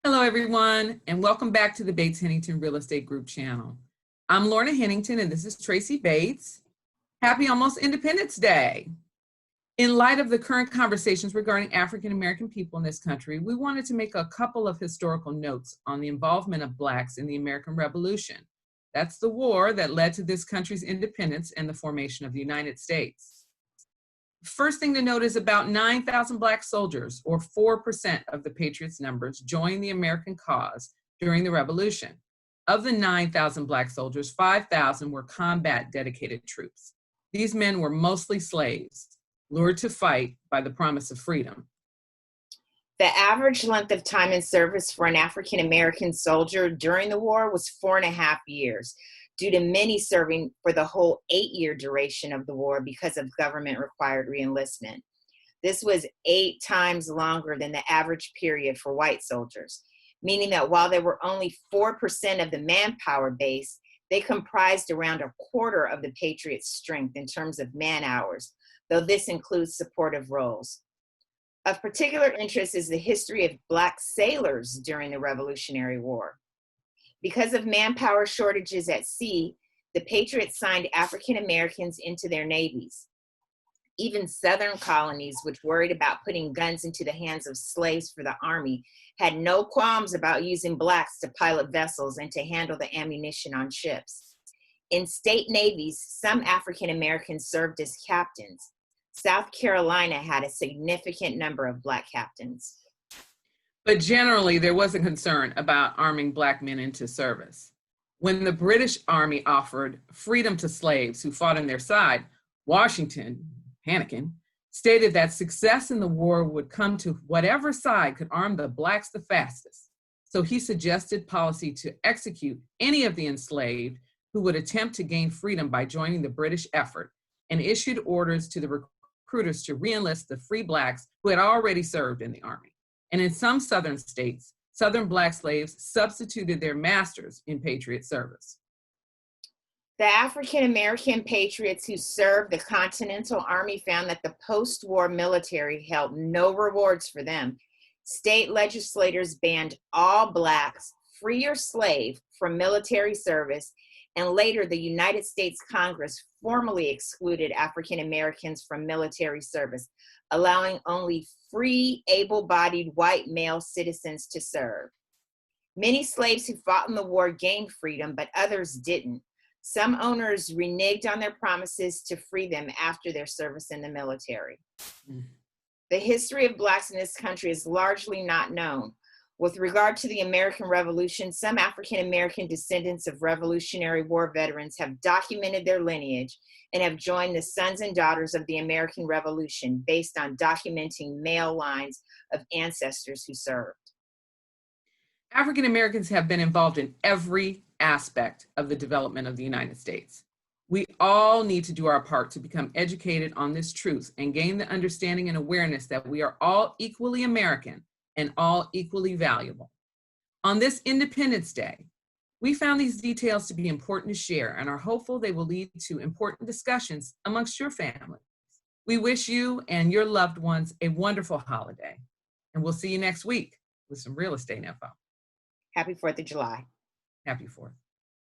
Hello, everyone, and welcome back to the Bates Hennington Real Estate Group channel. I'm Lorna Hennington, and this is Tracy Bates. Happy almost Independence Day. In light of the current conversations regarding African American people in this country, we wanted to make a couple of historical notes on the involvement of Blacks in the American Revolution. That's the war that led to this country's independence and the formation of the United States. First thing to note is about 9,000 Black soldiers, or 4% of the Patriots' numbers, joined the American cause during the Revolution. Of the 9,000 Black soldiers, 5,000 were combat-dedicated troops. These men were mostly slaves, lured to fight by the promise of freedom. The average length of time in service for an African American soldier during the war was 4.5 years, due to many serving for the whole 8-year duration of the war because of government-required reenlistment. This was 8 times longer than the average period for white soldiers, meaning that while they were only 4% of the manpower base, they comprised around a quarter of the Patriots' strength in terms of man hours, though this includes supportive roles. Of particular interest is the history of Black sailors during the Revolutionary War. Because of manpower shortages at sea, the Patriots signed African Americans into their navies. Even Southern colonies, which worried about putting guns into the hands of slaves for the Army, had no qualms about using Blacks to pilot vessels and to handle the ammunition on ships. In state navies, some African Americans served as captains. South Carolina had a significant number of Black captains. But generally, there was a concern about arming Black men into service. When the British Army offered freedom to slaves who fought on their side, Washington, Hannekin, stated that success in the war would come to whatever side could arm the Blacks the fastest. So he suggested policy to execute any of the enslaved who would attempt to gain freedom by joining the British effort, and issued orders to the recruiters to reenlist the free Blacks who had already served in the Army. And in some Southern states, Southern Black slaves substituted their masters in Patriot service. The African American patriots who served the Continental Army found that the post-war military held no rewards for them. State legislators banned all Blacks, free or slave, from military service, and later the United States Congress formally excluded African Americans from military service, allowing only free, able-bodied white male citizens to serve. Many slaves who fought in the war gained freedom, but others didn't. Some owners reneged on their promises to free them after their service in the military. The history of Blacks in this country is largely not known. With regard to the American Revolution, some African American descendants of Revolutionary War veterans have documented their lineage and have joined the sons and daughters of the American Revolution based on documenting male lines of ancestors who served. African Americans have been involved in every aspect of the development of the United States. We all need to do our part to become educated on this truth and gain the understanding and awareness that we are all equally American and all equally valuable. On this Independence Day, we found these details to be important to share and are hopeful they will lead to important discussions amongst your family. We wish you and your loved ones a wonderful holiday, and we'll see you next week with some real estate info. Happy 4th of July. Happy 4th.